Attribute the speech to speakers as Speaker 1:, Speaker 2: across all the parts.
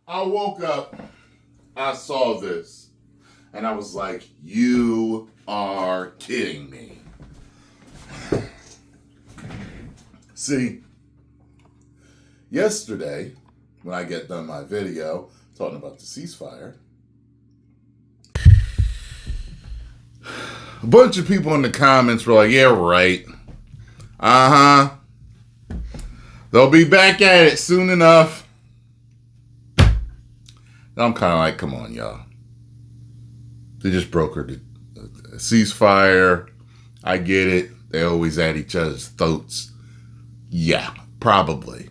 Speaker 1: I woke up, I saw this, and I was like, you are kidding me. See, yesterday, when I get done my video talking about the ceasefire, a bunch of people in the comments were like, yeah, right. Uh-huh. They'll be back at it soon enough. And I'm kind of like, come on, y'all. They just brokered a ceasefire. I get it. They always at each other's throats. Yeah, probably.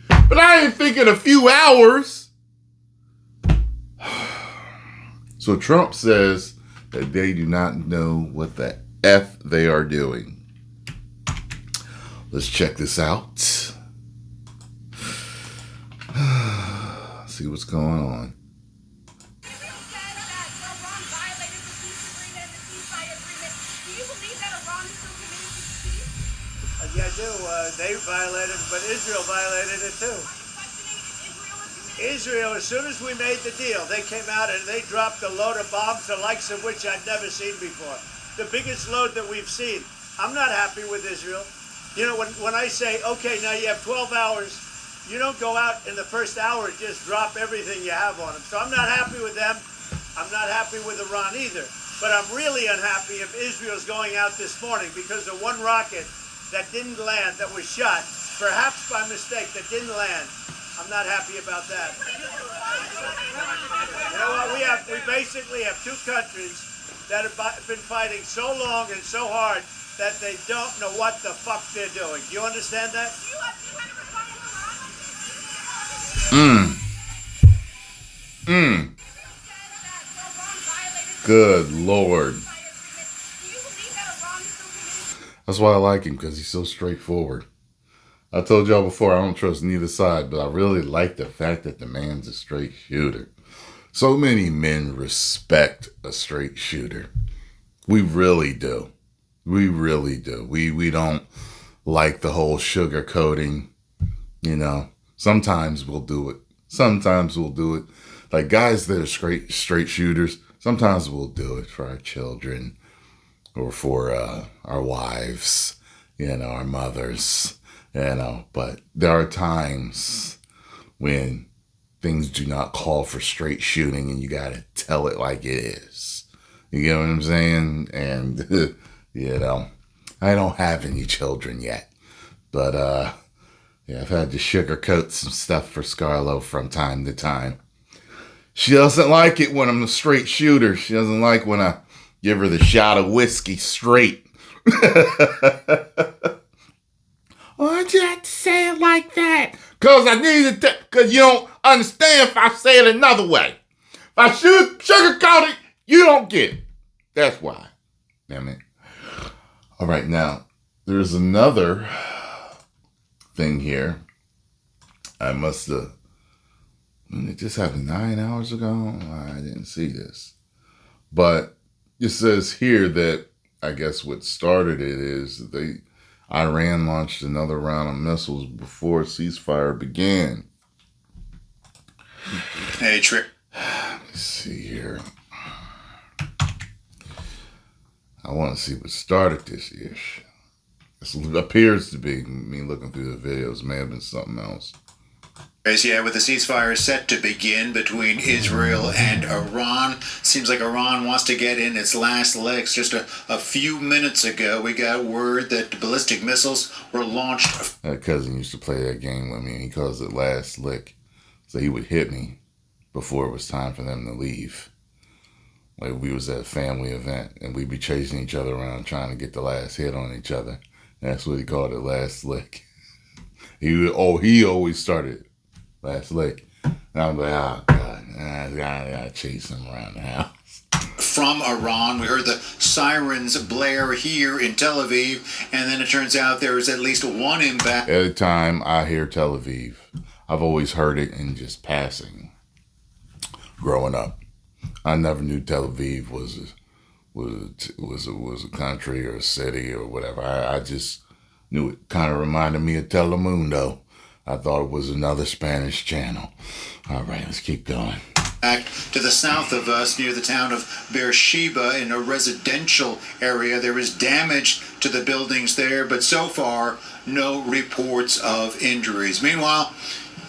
Speaker 1: But I didn't think in a few hours. So Trump says that they do not know what the F they are doing. Let's check this out. See what's going on.
Speaker 2: Yeah, I do. They violated, but Israel violated it too. Israel, as soon as we made the deal, they came out and they dropped a load of bombs, the likes of which I'd never seen before. The biggest load that we've seen. I'm not happy with Israel. You know, when I say, okay, now you have 12 hours, you don't go out in the first hour and just drop everything you have on them. So I'm not happy with them. I'm not happy with Iran either. But I'm really unhappy if Israel's going out this morning because of one rocket that didn't land, that was shot, perhaps by mistake, that didn't land. I'm not happy about that. You know what? We basically have two countries that have been fighting so long and so hard that they don't know what the fuck they're doing. Do you understand that?
Speaker 1: Good Lord. That's why I like him, because he's so straightforward. I told y'all before, I don't trust neither side, but I really like the fact that the man's a straight shooter. So many men respect a straight shooter. We really do. We really do. We don't like the whole sugar coating, you know. Sometimes we'll do it. Sometimes we'll do it. Like guys that are straight shooters, sometimes we'll do it for our children or for our wives, you know, our mothers, you know. But there are times when things do not call for straight shooting and you got to tell it like it is. You get what I'm saying? And, you know, I don't have any children yet. But, yeah, I've had to sugarcoat some stuff for Scarlo from time to time. She doesn't like it when I'm a straight shooter. She doesn't like when I give her the shot of whiskey straight. Why'd you have to say it like that? Because I needed to, because you don't understand if I say it another way. If I sugarcoat it, you don't get it. That's why. Damn it. All right, now, there's another thing here. I must have, it just happened 9 hours ago. I didn't see this. But it says here that I guess what started it is Iran launched another round of missiles before ceasefire began.
Speaker 3: Hey, Trick.
Speaker 1: Let's see here. I want to see what started this ish. It appears to be, me looking through the videos, may have been something else.
Speaker 3: Yeah, with the ceasefire set to begin between Israel and Iran. Seems like Iran wants to get in its last legs. Just a few minutes ago, we got word that ballistic missiles were launched.
Speaker 1: My cousin used to play that game with me, and he calls it last lick. So he would hit me before it was time for them to leave. Like we was at a family event, and we'd be chasing each other around trying to get the last hit on each other. That's what he called it, last lick. He always started last lick. And I'm like, oh, God, I gotta chase him around the house.
Speaker 3: From Iran, we heard the sirens blare here in Tel Aviv, and then it turns out there is at least one impact.
Speaker 1: Every time I hear Tel Aviv, I've always heard it in just passing. Growing up, I never knew Tel Aviv was a country or a city or whatever. I just knew it kind of reminded me of Telemundo. I thought it was another Spanish channel. All right, let's keep going.
Speaker 3: Back to the south of us, near the town of Beersheba, in a residential area. There is damage to the buildings there, but so far, no reports of injuries. Meanwhile,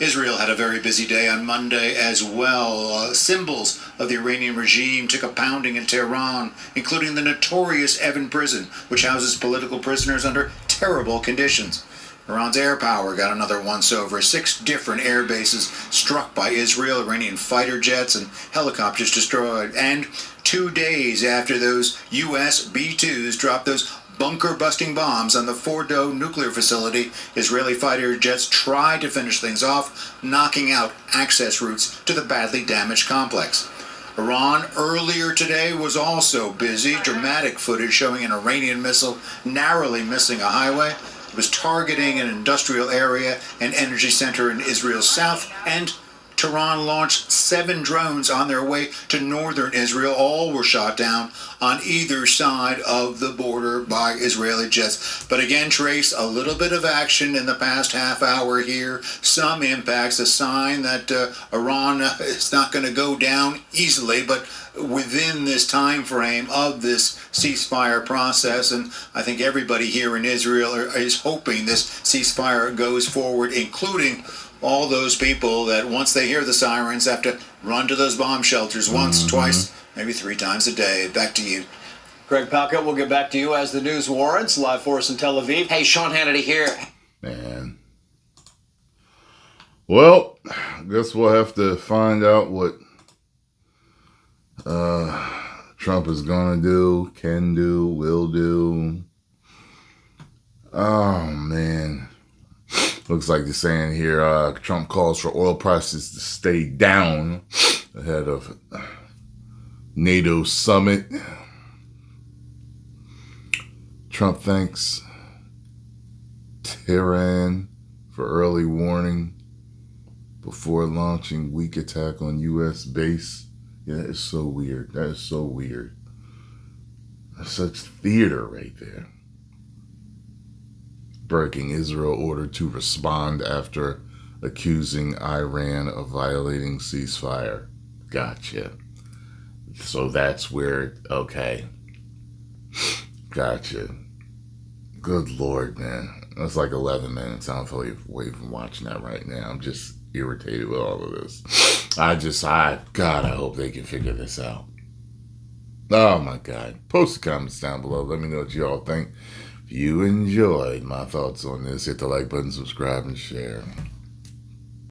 Speaker 3: Israel had a very busy day on Monday as well. Symbols of the Iranian regime took a pounding in Tehran, including the notorious Evin prison, which houses political prisoners under terrible conditions. Iran's air power got another once-over. 6 different air bases struck by Israel, Iranian fighter jets and helicopters destroyed. And 2 days after those U.S. B-2s dropped those bunker-busting bombs on the Fordo nuclear facility, Israeli fighter jets tried to finish things off, knocking out access routes to the badly damaged complex. Iran earlier today was also busy. Dramatic footage showing an Iranian missile narrowly missing a highway. It was targeting an industrial area and energy center in Israel's south, and Tehran launched 7 drones on their way to northern Israel. All were shot down on either side of the border by Israeli jets. But again, Trace, a little bit of action in the past half hour here. Some impacts, a sign that Iran is not going to go down easily, but within this time frame of this ceasefire process. And I think everybody here in Israel is hoping this ceasefire goes forward, including all those people that once they hear the sirens have to run to those bomb shelters once, twice, maybe 3 times a day. Back to you.
Speaker 4: Greg Palka, we'll get back to you as the news warrants. Live for us in Tel Aviv. Hey, Sean Hannity here.
Speaker 1: Man. Well, I guess we'll have to find out what Trump is going to do, can do, will do. Oh, man. Looks like they're saying here, Trump calls for oil prices to stay down ahead of NATO summit. Trump thanks Tyrone for early warning before launching weak attack on U.S. base. Yeah, that is so weird. That is so weird. That's such theater right there. Breaking Israel ordered to respond after accusing Iran of violating ceasefire. Gotcha. So that's where, okay. Gotcha. Good Lord, man. That's like 11 minutes. I don't feel like away from watching that right now. I'm just irritated with all of this. God, I hope they can figure this out. Oh my God. Post the comments down below. Let me know what you all think. If you enjoyed my thoughts on this, hit the like button, subscribe, and share.